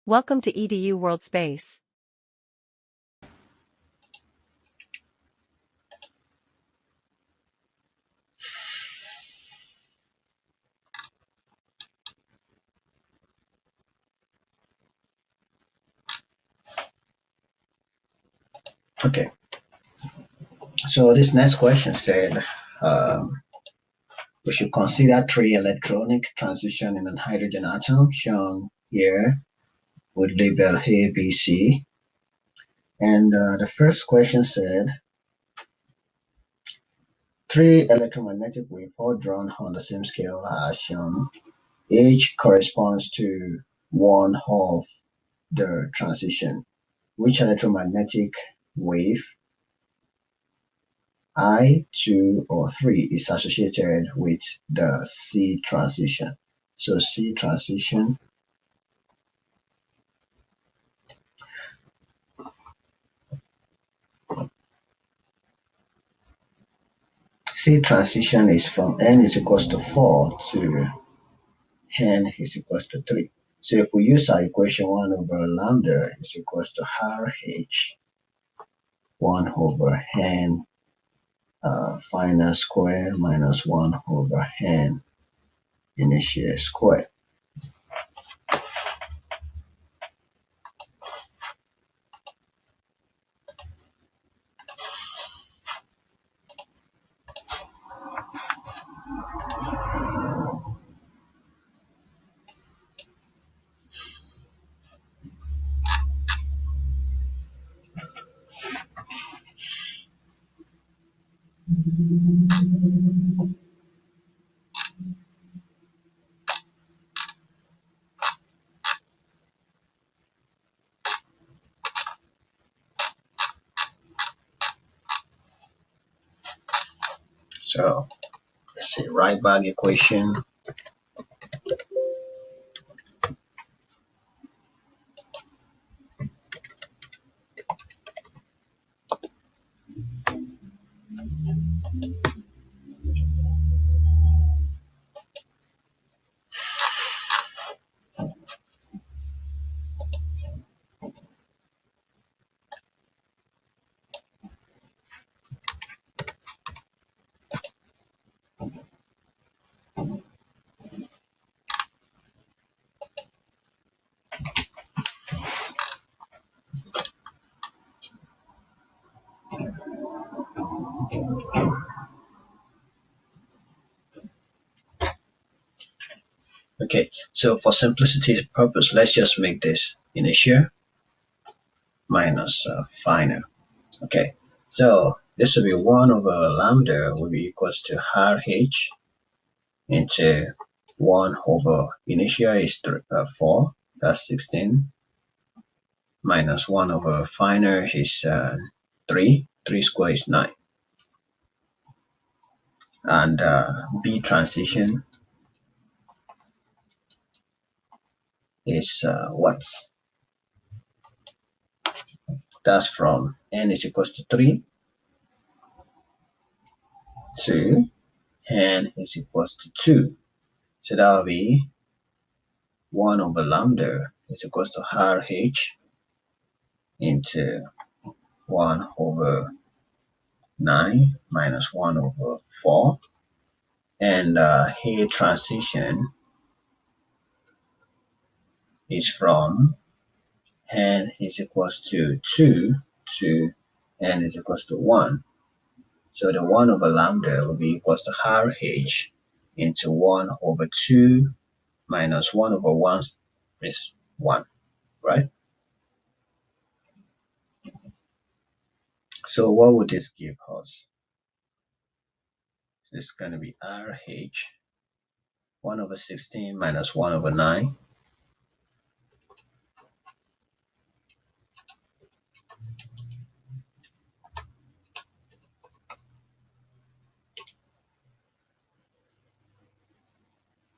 Welcome to EDU World Space. Okay, so this next question said we should consider three electronic transition in a hydrogen atom shown here with label A, B, C. And the first question said three electromagnetic waves all drawn on the same scale are shown. Each corresponds to one of the transition. Which electromagnetic wave I, 2, or 3 is associated with the C transition? So C transition is from n is equals to 4 to n is equals to 3. So if we use our equation 1 over lambda is equals to RH 1 over n final square minus 1 over n initial square. So let's see, Rydberg equation. Okay, so for simplicity's purpose, let's just make this initial minus final. Okay, so this will be 1 over lambda will be equals to RH into 1 over initial is 4, that's 16, minus 1 over final is 3, 3 square is 9. And B transition is what? That's from n is equals to 3 to n is equals to 2. So that will be 1 over lambda is equals to RH into 1 over 9 minus 1 over 4. And here transition is from n is equals to 2 to n is equals to 1. So the 1 over lambda will be equals to RH into 1 over 2 minus 1 over 1 is 1, right? So what would this give us? This is going to be RH 1 over 16 minus 1 over 9.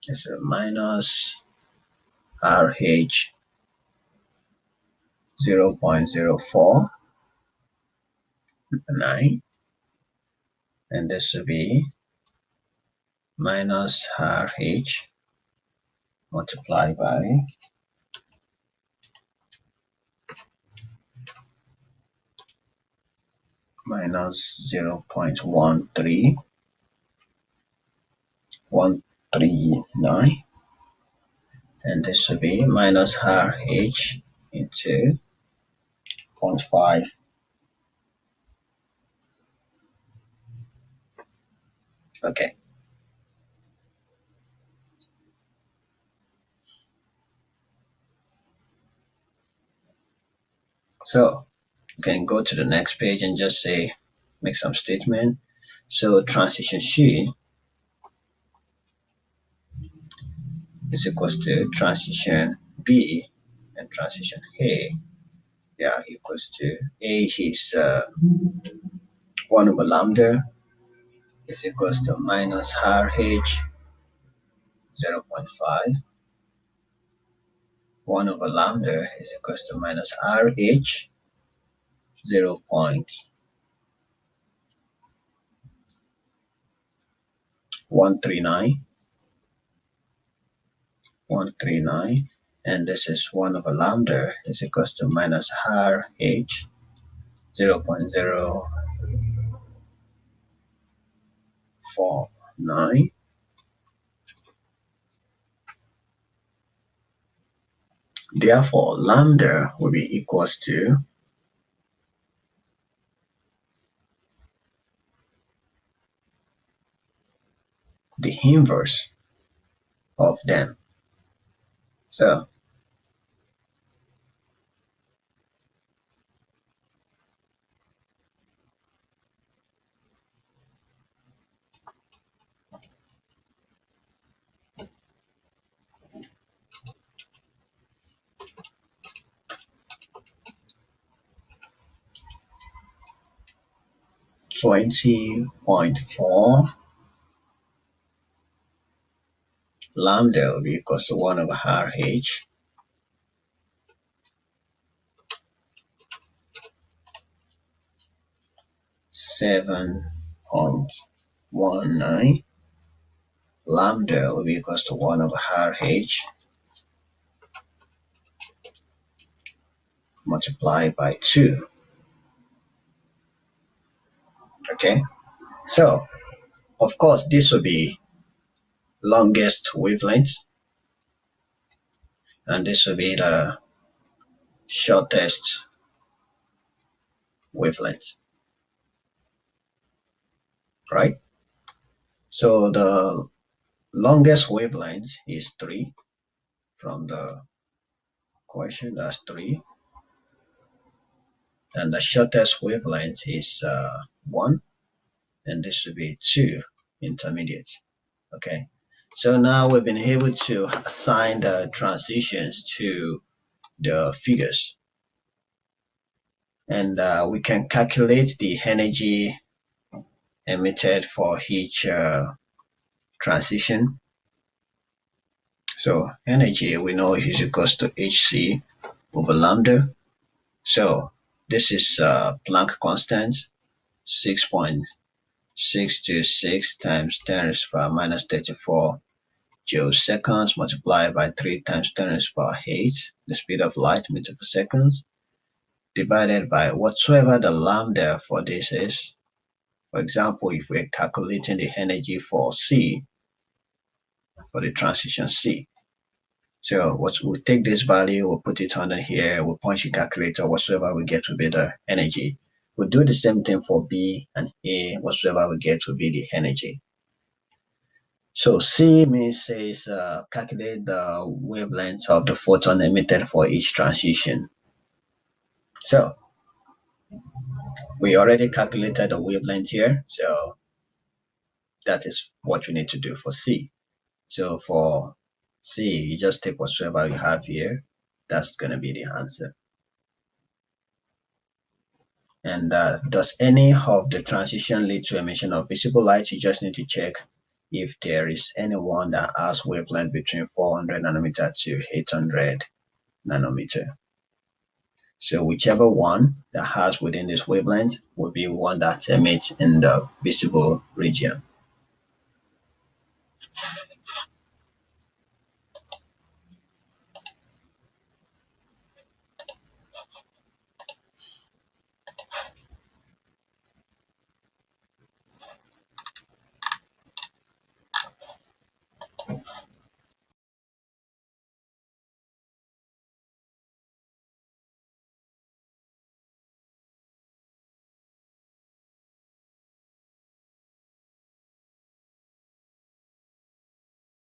It's a minus RH 0.049, and this will be minus RH multiplied by minus 0.13139, and this will be minus RH into 0.5. Okay. So you can go to the next page and just say, make some statement. So transition C is equals to transition B, and transition A, they are equals to A is 1 over lambda is equals to minus RH 0.5. 1 over lambda is equals to minus RH 0.139, and this is 1 over lambda is equals to minus RH 0.049. Therefore, lambda will be equals to the inverse of them. So (20.4) lambda will be equals to 1 over RH 7.19. Lambda will be equals to 1 over RH multiplied by 2. Okay, so of course this will be longest wavelength, and this will be the shortest wavelength, right? So the longest wavelength is 3 from the question, that's 3, and the shortest wavelength is 1, and this will be 2 intermediate. Okay, so now we've been able to assign the transitions to the figures, and we can calculate the energy emitted for each transition. So energy we know is equals to Hc over lambda. So this is Planck constant, 6.626 times 10 raised to the power minus 34 jouleseconds multiplied by 3 times 10 raised to the power 8, the speed of light meter per second, divided by whatsoever the lambda for this is. For example, if we're calculating the energy for C, for the transition C. So we'll take this value, we'll put it under here, we'll punch a calculator, whatsoever we get will be the energy. We'll do the same thing for B and A, whatsoever we get will be the energy. So C means says calculate the wavelength of the photon emitted for each transition. So we already calculated the wavelength here, so that is what you need to do for C. So for C, you just take whatsoever you have here, that's going to be the answer. And does any of the transition lead to emission of visible light? You just need to check if there is any one that has wavelength between 400 nanometer to 800 nanometer. So whichever one that has within this wavelength will be one that emits in the visible region.